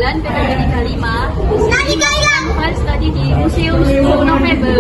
9 PKG 35 Fans tadi di Museum 10 November.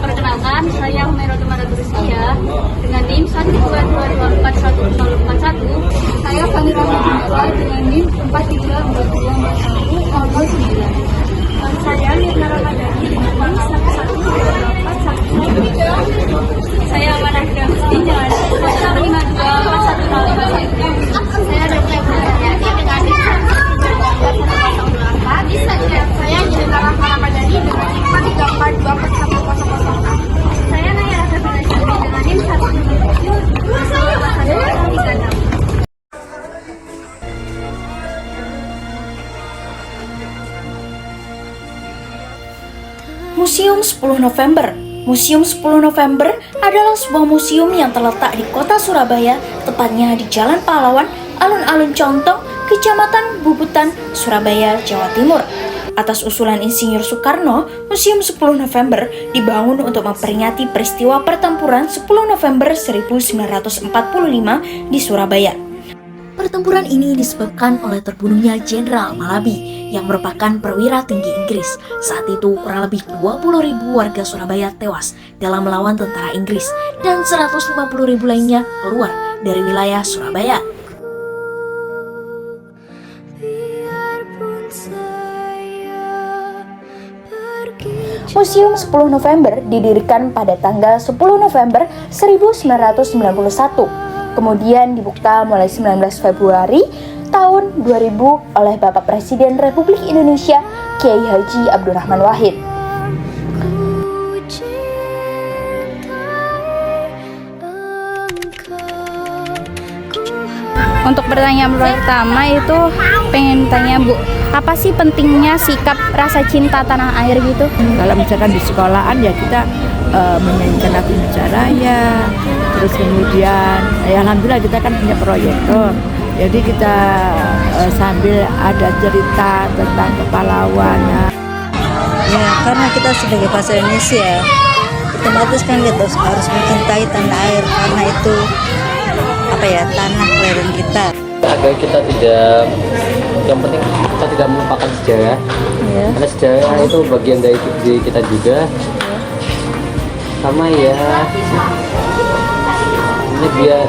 Perkenalkan, saya Humairah Rusia dengan NIM 122241041. Saya Fanira Mujibah dengan NIM 43424109. Dan saya Mirna Ramadhani dengan NIM 1128411. Saya Amanah Gramsti dengan 1524101. Saya Dr. Budaryati dengan NIM 1128410. Saya Mirna Ramadhani dengan NIM 1342410. Saya Naya Rasa Balasyari dengan NIM 1774136. Museum 10 November. Museum 10 November adalah sebuah museum yang terletak di kota Surabaya, tepatnya di Jalan Pahlawan, Alun-Alun Contong, Kecamatan Bubutan, Surabaya, Jawa Timur. Atas usulan Insinyur Soekarno, Museum 10 November dibangun untuk memperingati peristiwa pertempuran 10 November 1945 di Surabaya. Pertempuran ini disebabkan oleh terbunuhnya Jenderal Malabi yang merupakan perwira tinggi Inggris. Saat itu kurang lebih 20.000 warga Surabaya tewas dalam melawan tentara Inggris dan 150.000 lainnya keluar dari wilayah Surabaya. Museum 10 November didirikan pada tanggal 10 November 1991. Kemudian dibuka mulai 19 Februari tahun 2000 oleh Bapak Presiden Republik Indonesia Kiai Haji Abdurrahman Wahid. Untuk pertanyaan pertama itu pengen tanya Bu, apa sih pentingnya sikap rasa cinta tanah air gitu? Kalau misalkan di sekolahan ya kita menyanyikan lagu Indonesia Raya, terus kemudian ya alhamdulillah kita kan punya proyektor, jadi kita sambil ada cerita tentang kepahlawanan. Ya karena kita sebagai bangsa Indonesia otomatis kan kita harus mencintai tanah air karena itu tanah kelahiran kita. Agar kita tidak, yang penting kita tidak melupakan sejarah, karena sejarah itu bagian dari diri kita juga. Sama ya, ini biar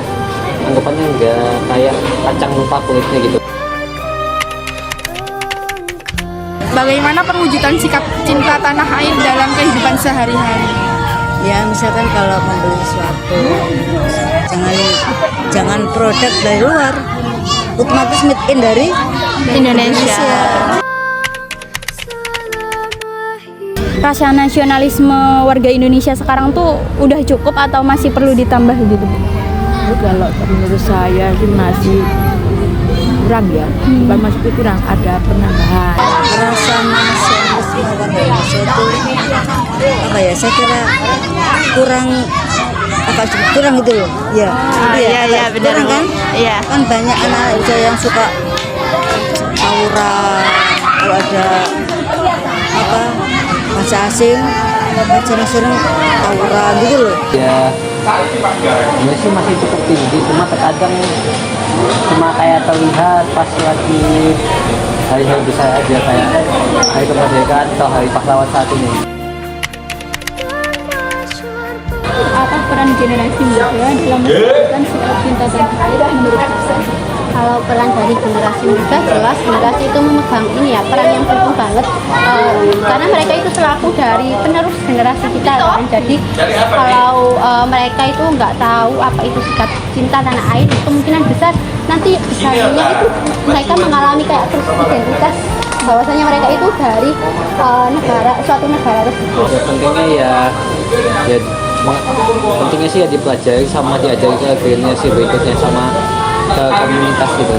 anggapannya enggak kayak kacang lupa kulitnya gitu. Bagaimana perwujudan sikap cinta tanah air dalam kehidupan sehari-hari? Ya misalkan kalau membeli sesuatu jangan produk dari luar, otomatis made in dari Indonesia. Rasa nasionalisme warga Indonesia sekarang tuh udah cukup atau masih perlu ditambah gitu? Kalau menurut saya sih masih kurang ya, bukan masih kurang, ada penambahan. Rasa nasionalisme warga Indonesia itu saya kira kurang gitu loh. Iya benar kan? Iya. Kan banyak anak Indonesia yang suka tawuran, kalau ada bahasa asing, sering tawuran gitu loh. Ya, ini sih masih cukup tinggi, cuma terkadang cuma kayak terlihat pas lagi hari-hari besar aja, kayak hari kemerdekaan atau hari pahlawan saat ini. Apa peran generasi muda dalam menumbuhkan sikap cinta tanah air menurut Ustaz? Kalau peran dari generasi muda jelas generasi itu memegang peran yang penting banget, karena mereka itu selaku dari penerus generasi kita kan. Jadi kalau mereka itu nggak tahu apa itu sikap cinta tanah air, kemungkinan besar nanti besarnya itu mereka mengalami kayak krisis identitas bahwasanya mereka itu dari suatu negara tersebut. Ya, pentingnya sih ya dipelajari sama diajari ke generasi berikutnya sama ke komunitas gitu.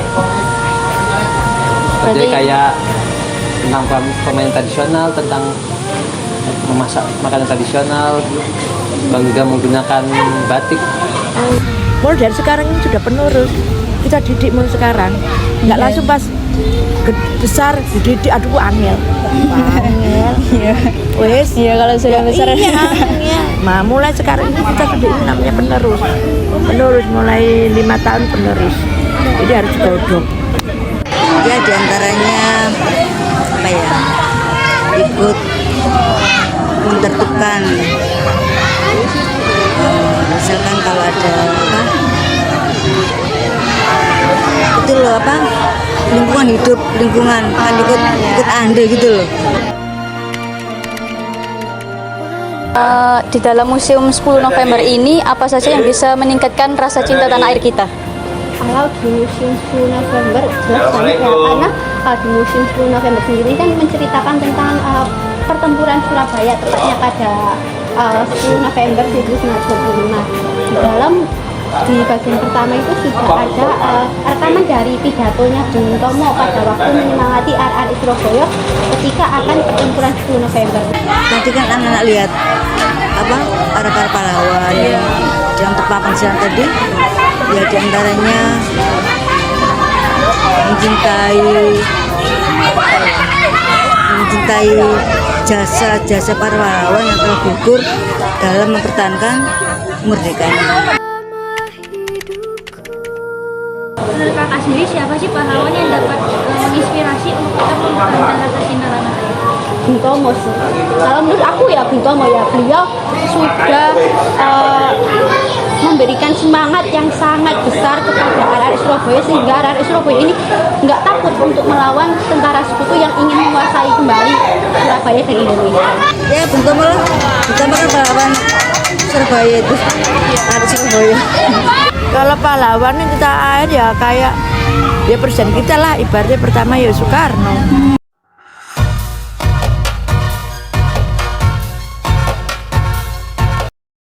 Jadi kayak tentang permainan tradisional, tentang memasak makanan tradisional, juga menggunakan batik. Mulai dari sekarang ini sudah penurus, kita didik mulai sekarang, nggak langsung pas besar dididik, aduh angel. Wes, Iya kalau sudah besar. Nah, mulai sekarang ini kita didik namanya penerus mulai 5 tahun penerus, jadi harus godok. Ya diantaranya apa ya, ikut menentukan misalkan kalau ada apa itu loh apa lingkungan hidup, lingkungan kan ikut andil gitu loh. Di dalam Museum 10 November ini apa saja yang bisa meningkatkan rasa cinta tanah air kita? Kalau di Museum 10 November jelas banget ya, karena di Museum 10 November sendiri kan menceritakan tentang pertempuran Surabaya, tepatnya pada 10 November 1925. Di dalam di bagian pertama itu sudah ada rekaman dari pidatonya Bung Tomo pada waktu menyemangati RRI Surabaya ketika akan pertempuran 10 November. Tadi kan anak-anak lihat apa para pahlawan yang terpampang siang tadi, ya diantaranya mencintai jasa para pahlawan yang telah gugur dalam mempertahankan kemerdekaan. Menurut kakak sendiri siapa sih pahlawan yang dapat menginspirasi untuk kita mempertahankan rasa cinta tanah air? Bung Tomo sih. Kalau menurut aku ya Bung Tomo ya, beliau sudah memberikan semangat yang sangat besar kepada RRI Surabaya sehingga RRI Surabaya ini nggak takut untuk melawan tentara sekutu yang ingin menguasai kembali Surabaya dan Indonesia. Ya Bung Tomo lah, Bung Tomo kan pahlawan Surabaya itu, RRI Surabaya. Kalau pahlawan kita air ya kayak ya presiden kita lah, ibaratnya pertama ya Soekarno.